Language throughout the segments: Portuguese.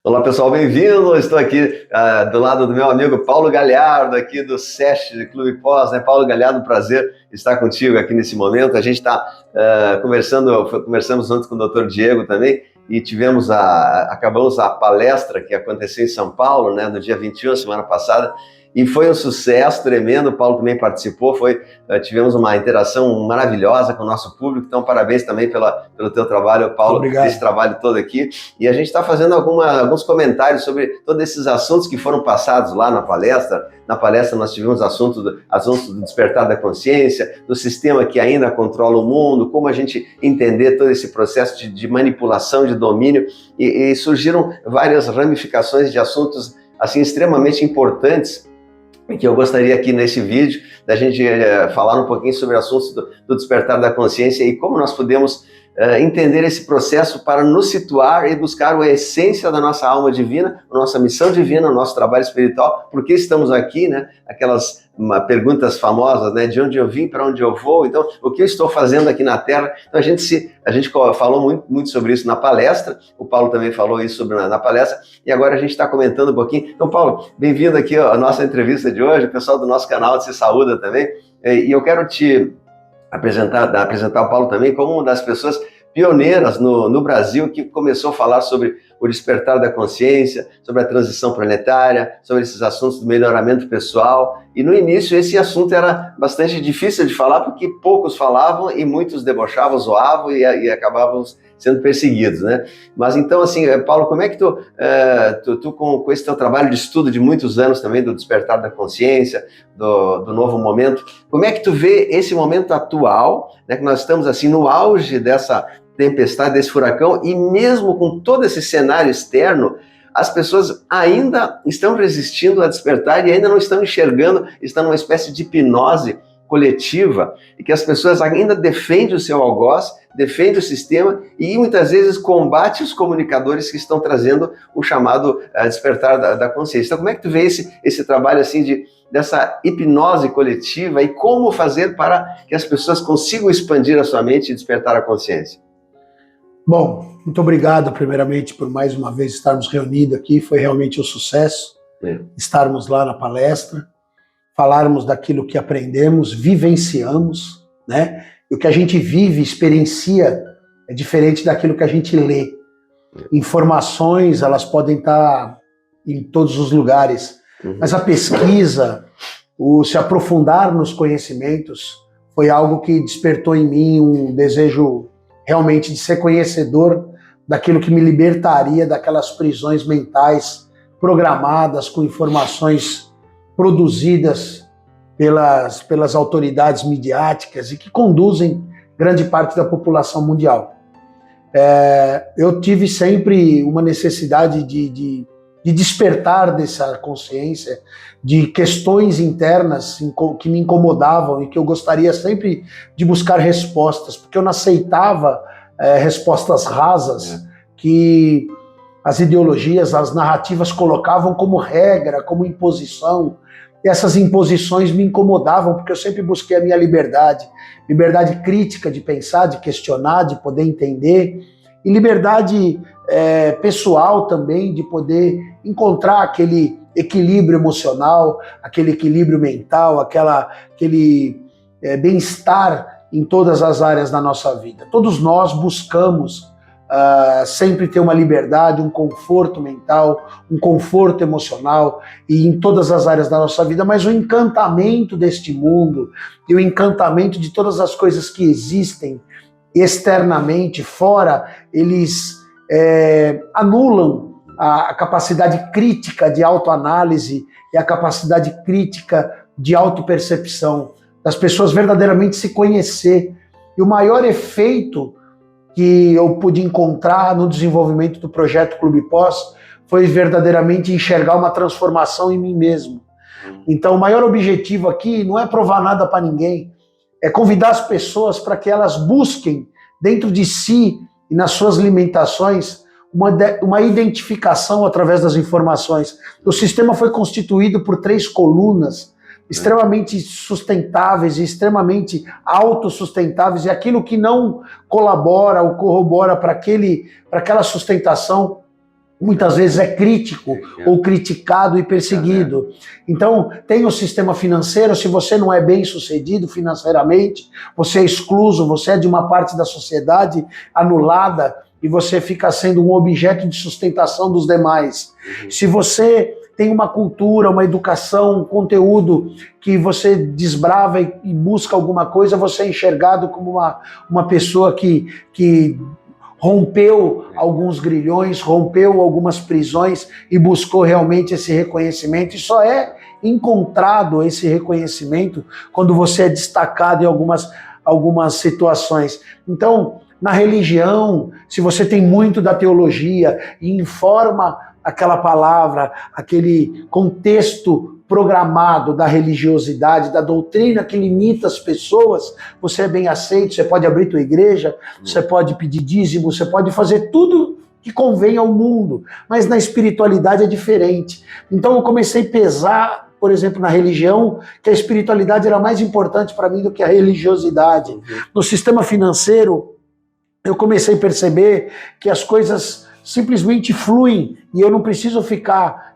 Olá pessoal, bem-vindo. Estou aqui do lado do meu amigo Paulo Galhardo, aqui do SESC Clube Pós, né? Paulo Galhardo, prazer estar contigo aqui nesse momento. A gente está conversamos ontem com o Dr. Diego também e acabamos a palestra que aconteceu em São Paulo, né, no dia 21, semana passada, e foi um sucesso tremendo. O Paulo também participou, tivemos uma interação maravilhosa com o nosso público, então parabéns também pelo teu trabalho, Paulo. Obrigado. Esse trabalho todo aqui. E a gente está fazendo alguns comentários sobre todos esses assuntos que foram passados lá na palestra. Na palestra nós tivemos assunto do despertar da consciência, do sistema que ainda controla o mundo, como a gente entender todo esse processo de manipulação, de domínio, e surgiram várias ramificações de assuntos assim extremamente importantes, que eu gostaria aqui nesse vídeo da gente falar um pouquinho sobre assuntos do despertar da consciência e como nós podemos entender esse processo para nos situar e buscar a essência da nossa alma divina, a nossa missão divina, o nosso trabalho espiritual, por que estamos aqui, né? Aquelas perguntas famosas, né? De onde eu vim, para onde eu vou, então, o que eu estou fazendo aqui na Terra? Então, a gente falou muito sobre isso na palestra, o Paulo também falou isso na palestra, e agora a gente está comentando um pouquinho. Então, Paulo, bem-vindo aqui à nossa entrevista de hoje, o pessoal do nosso canal te saúda também, e eu quero te apresentar o Paulo também como uma das pessoas pioneiras no Brasil que começou a falar sobre o despertar da consciência, sobre a transição planetária, sobre esses assuntos do melhoramento pessoal. E no início esse assunto era bastante difícil de falar porque poucos falavam e muitos debochavam, zoavam e acabavam sendo perseguidos, né? Mas então, assim, Paulo, como é que tu com esse teu trabalho de estudo de muitos anos também do despertar da consciência, do novo momento, como é que tu vê esse momento atual, né, que nós estamos assim no auge dessa tempestade, desse furacão, e mesmo com todo esse cenário externo, as pessoas ainda estão resistindo a despertar e ainda não estão enxergando, estão numa espécie de hipnose coletiva, e que as pessoas ainda defendem o seu algoz, defendem o sistema e muitas vezes combate os comunicadores que estão trazendo o chamado despertar da consciência. Então, como é que tu vê esse trabalho assim dessa hipnose coletiva e como fazer para que as pessoas consigam expandir a sua mente e despertar a consciência? Bom, muito obrigado primeiramente por mais uma vez estarmos reunidos aqui, foi realmente um sucesso estarmos lá na palestra, falarmos daquilo que aprendemos, vivenciamos, né? E o que a gente vive, experiencia, é diferente daquilo que a gente lê. Informações, elas podem estar em todos os lugares, mas a pesquisa, o se aprofundar nos conhecimentos, foi algo que despertou em mim um desejo realmente de ser conhecedor daquilo que me libertaria daquelas prisões mentais programadas com informações produzidas pelas autoridades midiáticas e que conduzem grande parte da população mundial. Eu tive sempre uma necessidade de despertar dessa consciência, de questões internas que me incomodavam e que eu gostaria sempre de buscar respostas, porque eu não aceitava respostas rasas que as ideologias, as narrativas colocavam como regra, como imposição. E essas imposições me incomodavam, porque eu sempre busquei a minha liberdade crítica de pensar, de questionar, de poder entender, e liberdade pessoal também, de poder encontrar aquele equilíbrio emocional, aquele equilíbrio mental, aquele bem-estar em todas as áreas da nossa vida. Todos nós buscamos sempre ter uma liberdade, um conforto mental, um conforto emocional e em todas as áreas da nossa vida, mas o encantamento deste mundo e o encantamento de todas as coisas que existem externamente, fora, eles anulam a capacidade crítica de autoanálise e a capacidade crítica de autopercepção, das pessoas verdadeiramente se conhecer. E o maior efeito que eu pude encontrar no desenvolvimento do projeto Clube Pós foi verdadeiramente enxergar uma transformação em mim mesmo. Então, o maior objetivo aqui não é provar nada para ninguém, é convidar as pessoas para que elas busquem dentro de si e nas suas limitações uma identificação através das informações. O sistema foi constituído por 3 colunas extremamente sustentáveis e extremamente autossustentáveis, e aquilo que não colabora ou corrobora para aquela sustentação muitas vezes é crítico ou criticado e perseguido. Então, tem o sistema financeiro, se você não é bem sucedido financeiramente, você é excluso, você é de uma parte da sociedade anulada e você fica sendo um objeto de sustentação dos demais. Se você tem uma cultura, uma educação, um conteúdo que você desbrava e busca alguma coisa, você é enxergado como uma pessoa que rompeu alguns grilhões, rompeu algumas prisões e buscou realmente esse reconhecimento. E só é encontrado esse reconhecimento quando você é destacado em algumas situações. Então, na religião, se você tem muito da teologia e informa aquela palavra, aquele contexto programado da religiosidade, da doutrina que limita as pessoas, você é bem aceito, você pode abrir tua igreja, você pode pedir dízimo, você pode fazer tudo que convém ao mundo, mas na espiritualidade é diferente. Então eu comecei a pesar, por exemplo, na religião, que a espiritualidade era mais importante para mim do que a religiosidade. No sistema financeiro, eu comecei a perceber que as coisas simplesmente fluem e eu não preciso ficar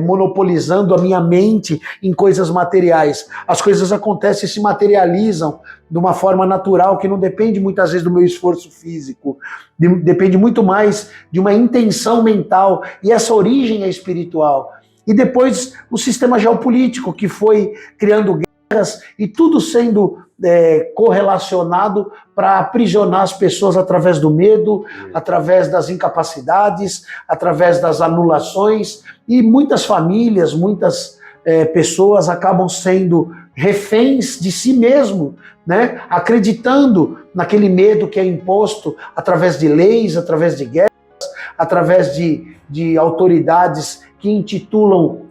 monopolizando a minha mente em coisas materiais. As coisas acontecem e se materializam de uma forma natural que não depende muitas vezes do meu esforço físico, depende muito mais de uma intenção mental, e essa origem é espiritual. E depois o sistema geopolítico que foi criando guerras e tudo sendo correlacionado para aprisionar as pessoas através do medo, através das incapacidades, através das anulações, e muitas famílias, muitas pessoas acabam sendo reféns de si mesmo, né? Acreditando naquele medo que é imposto através de leis, através de guerras, através de autoridades que intitulam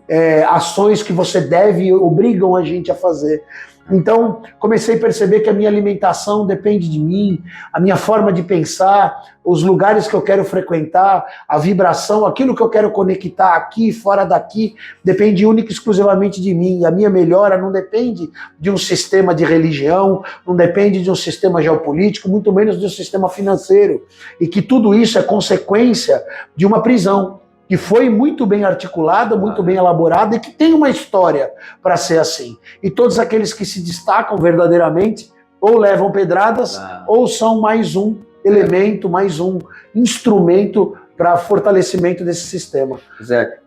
ações que você deve e obrigam a gente a fazer. Então, comecei a perceber que a minha alimentação depende de mim, a minha forma de pensar, os lugares que eu quero frequentar, a vibração, aquilo que eu quero conectar aqui, fora daqui, depende única e exclusivamente de mim. A minha melhora não depende de um sistema de religião, não depende de um sistema geopolítico, muito menos de um sistema financeiro. E que tudo isso é consequência de uma prisão que foi muito bem articulada, muito bem elaborada e que tem uma história para ser assim. E todos aqueles que se destacam verdadeiramente ou levam pedradas ou são mais um elemento, mais um instrumento para fortalecimento desse sistema.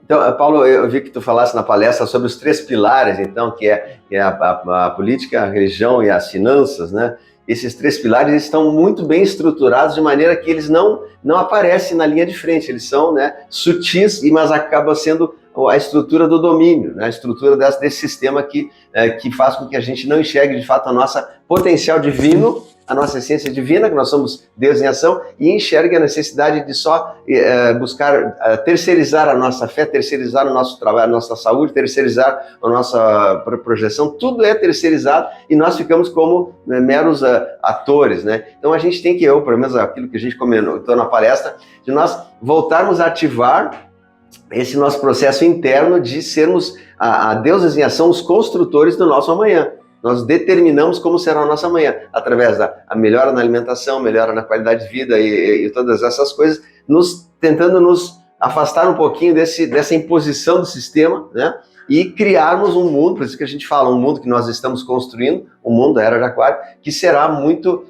Então, Paulo, eu vi que tu falasse na palestra sobre os 3 pilares, então, que é a política, a religião e as finanças, né? Esses 3 pilares estão muito bem estruturados de maneira que eles não aparecem na linha de frente, eles são, né, sutis, mas acaba sendo a estrutura do domínio, né, a estrutura desse sistema que faz com que a gente não enxergue de fato a nossa potencial divino, a nossa essência divina, que nós somos Deus em ação, e enxergue a necessidade de só buscar terceirizar a nossa fé, terceirizar o nosso trabalho, a nossa saúde, terceirizar a nossa projeção, tudo é terceirizado e nós ficamos como meros atores, né? Então a gente tem que, pelo menos aquilo que a gente comentou na palestra, de nós voltarmos a ativar esse nosso processo interno de sermos a deuses em ação, os construtores do nosso amanhã. Nós determinamos como será a nossa manhã, através da melhora na alimentação, melhora na qualidade de vida e todas essas coisas, tentando nos afastar um pouquinho dessa imposição do sistema, né? E criarmos um mundo, por isso que a gente fala, um mundo que nós estamos construindo, um mundo da Era de Aquário, que será muito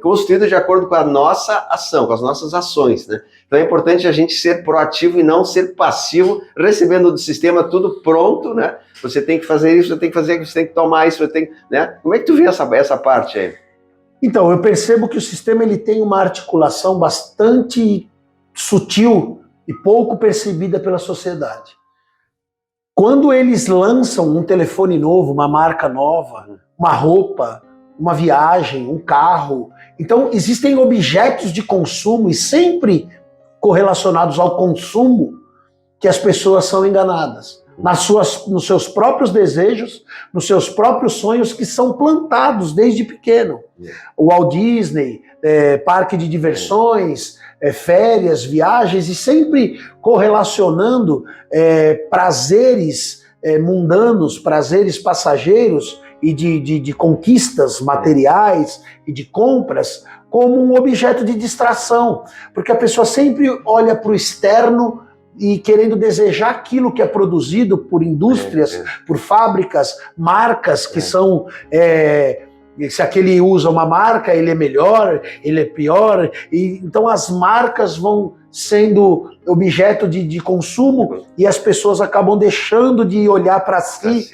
construído de acordo com a nossa ação, com as nossas ações, né? Então é importante a gente ser proativo e não ser passivo, recebendo do sistema tudo pronto, né? Você tem que fazer isso, você tem que fazer aquilo, você tem que tomar isso, né? Como é que tu vê essa parte aí? Então, eu percebo que o sistema ele tem uma articulação bastante sutil e pouco percebida pela sociedade. Quando eles lançam um telefone novo, uma marca nova, uma roupa, uma viagem, um carro, então existem objetos de consumo e sempre correlacionados ao consumo que as pessoas são enganadas. Nos seus próprios desejos, nos seus próprios sonhos que são plantados desde pequeno. O Walt Disney, parque de diversões, férias, viagens, e sempre correlacionando prazeres mundanos, prazeres passageiros e de conquistas materiais e de compras como um objeto de distração, porque a pessoa sempre olha para o externo e querendo desejar aquilo que é produzido por indústrias, por fábricas, marcas que são... se aquele usa uma marca, ele é melhor, ele é pior. E, então as marcas vão sendo objeto de consumo e as pessoas acabam deixando de olhar para si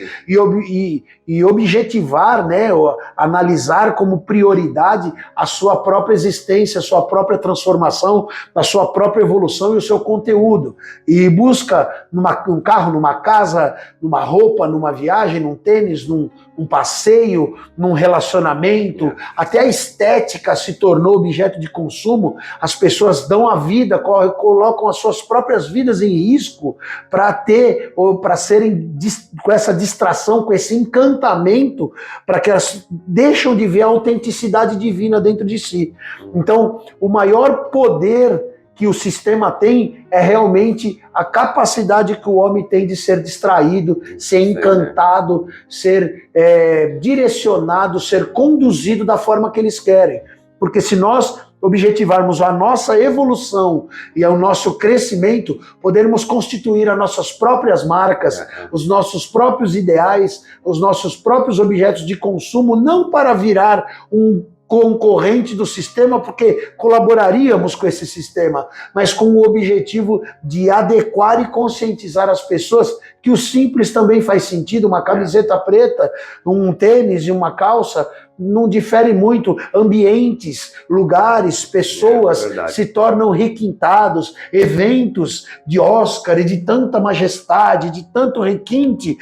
e objetivar, né, ou analisar como prioridade a sua própria existência, a sua própria transformação, a sua própria evolução e o seu conteúdo. E busca num carro, numa casa, numa roupa, numa viagem, num tênis, num passeio, num relacionamento, até a estética se tornou objeto de consumo. As pessoas dão a vida, colocam as suas próprias vidas em risco para ter, ou para serem com essa distração, com esse encantamento, para que elas deixam de ver a autenticidade divina dentro de si. Então, o maior poder que o sistema tem é realmente a capacidade que o homem tem de ser distraído, ser encantado, ser direcionado, ser conduzido da forma que eles querem. Porque se nós objetivarmos a nossa evolução e o nosso crescimento, podermos constituir as nossas próprias marcas, os nossos próprios ideais, os nossos próprios objetos de consumo, não para virar um concorrente do sistema, porque colaboraríamos com esse sistema, mas com o objetivo de adequar e conscientizar as pessoas que o simples também faz sentido. Uma camiseta preta, um tênis e uma calça não difere muito. Ambientes, lugares, pessoas se tornam requintados, eventos de Oscar e de tanta majestade, de tanto requinte,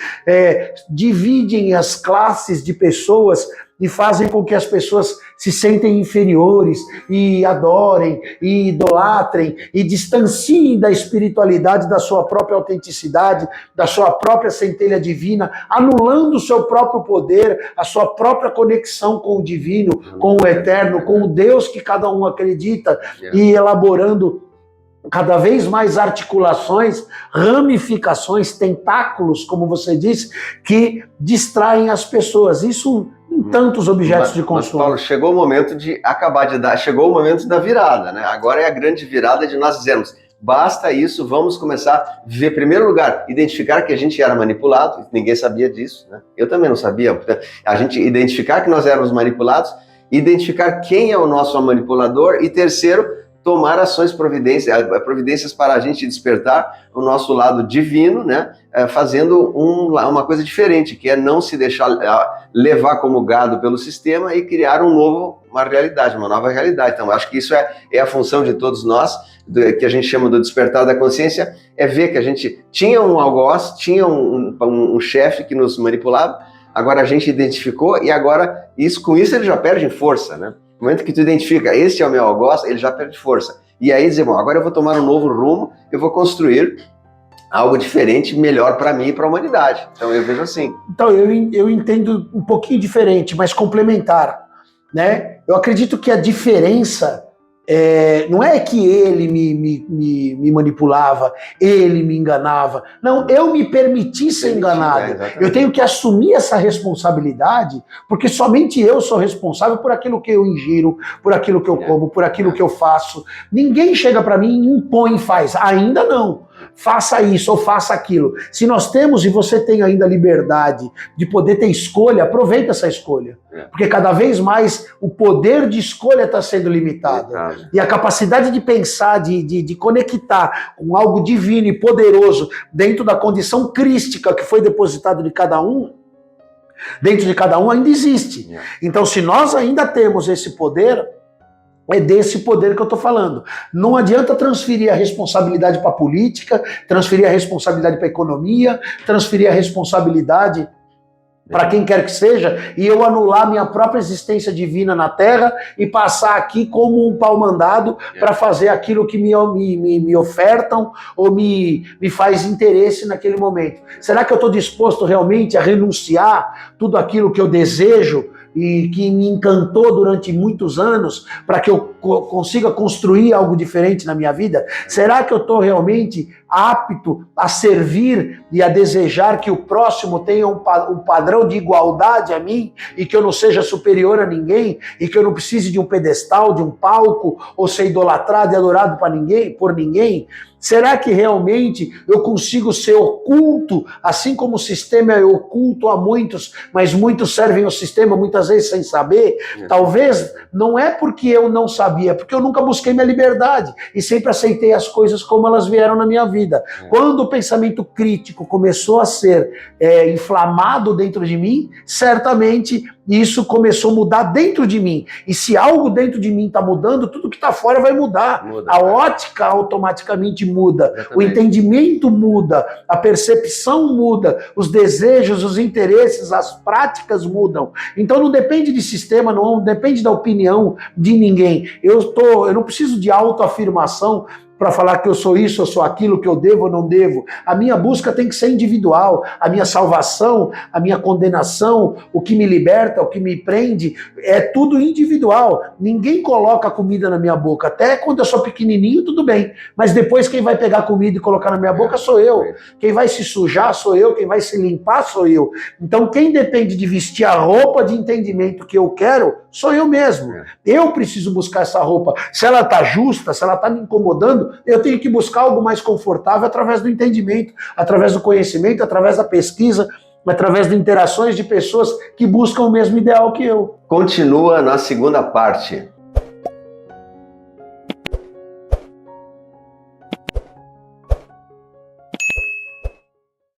dividem as classes de pessoas e fazem com que as pessoas se sentem inferiores e adorem e idolatrem e distanciem da espiritualidade, da sua própria autenticidade, da sua própria centelha divina, anulando o seu próprio poder, a sua própria conexão com o divino, com o eterno, com o Deus que cada um acredita, e elaborando cada vez mais articulações, ramificações, tentáculos, como você disse, que distraem as pessoas. Isso em tantos objetos de consumo. Mas, Paulo, chegou o momento de acabar de dar, chegou o momento da virada, né? Agora é a grande virada de nós dizermos, basta isso, vamos começar a viver, em primeiro lugar, identificar que a gente era manipulado, ninguém sabia disso, né? Eu também não sabia. A gente identificar que nós éramos manipulados, identificar quem é o nosso manipulador e, terceiro, tomar ações, providências para a gente despertar o nosso lado divino, né? Fazendo uma coisa diferente, que é não se deixar levar como gado pelo sistema e criar uma realidade, uma nova realidade. Então, acho que isso é a função de todos nós, que a gente chama do despertar da consciência, é ver que a gente tinha um algoz, tinha um chefe que nos manipulava, agora a gente identificou e agora, com isso ele já perde força, né? No momento que tu identifica, este é o meu algoz, ele já perde força. E aí dizer, bom, agora eu vou tomar um novo rumo, eu vou construir algo diferente, melhor para mim e para a humanidade. Então eu vejo assim. Então eu entendo um pouquinho diferente, mas complementar, né? Eu acredito que a diferença não é que ele me manipulava, ele me enganava. Não, eu me permiti ser enganado. Eu tenho que assumir essa responsabilidade, porque somente eu sou responsável por aquilo que eu ingiro, por aquilo que eu como, por aquilo que eu faço. Ninguém chega para mim e impõe e faz. Ainda não. Faça isso ou faça aquilo. Se nós temos e você tem ainda liberdade de poder ter escolha, aproveita essa escolha. Porque cada vez mais o poder de escolha está sendo limitado. E a capacidade de pensar, de conectar com algo divino e poderoso dentro da condição crística que foi depositado de cada um, dentro de cada um ainda existe. Então, se nós ainda temos esse poder, é desse poder que eu estou falando. Não adianta transferir a responsabilidade para a política, transferir a responsabilidade para a economia, transferir a responsabilidade para quem quer que seja, e eu anular minha própria existência divina na Terra e passar aqui como um pau-mandado para fazer aquilo que me ofertam ou me faz interesse naquele momento. Será que eu estou disposto realmente a renunciar tudo aquilo que eu desejo e que me encantou durante muitos anos para que eu consiga construir algo diferente na minha vida? Será que eu estou realmente apto a servir e a desejar que o próximo tenha um padrão de igualdade a mim e que eu não seja superior a ninguém e que eu não precise de um pedestal, de um palco ou ser idolatrado e adorado por ninguém? Será que realmente eu consigo ser oculto, assim como o sistema é oculto a muitos, mas muitos servem o sistema muitas vezes sem saber? Talvez não é porque eu não sabia, porque eu nunca busquei minha liberdade e sempre aceitei as coisas como elas vieram na minha vida. Quando o pensamento crítico começou a ser inflamado dentro de mim, certamente isso começou a mudar dentro de mim. E se algo dentro de mim está mudando, tudo que está fora vai mudar. A ótica automaticamente muda. Exatamente. O entendimento muda. A percepção muda. Os desejos, os interesses, as práticas mudam. Então não depende de sistema, não depende da opinião de ninguém. Eu não preciso de autoafirmação para falar que eu sou isso, eu sou aquilo, que eu devo ou não devo. A minha busca tem que ser individual. A minha salvação, a minha condenação, o que me liberta, o que me prende, é tudo individual. Ninguém coloca comida na minha boca. Até quando eu sou pequenininho, tudo bem. Mas depois quem vai pegar comida e colocar na minha boca sou eu. Quem vai se sujar sou eu. Quem vai se limpar sou eu. Então quem depende de vestir a roupa de entendimento que eu quero, sou eu mesmo. Eu preciso buscar essa roupa. Se ela está justa, se ela está me incomodando, eu tenho que buscar algo mais confortável através do entendimento, através do conhecimento, através da pesquisa, através de interações de pessoas que buscam o mesmo ideal que eu. Continua na segunda parte.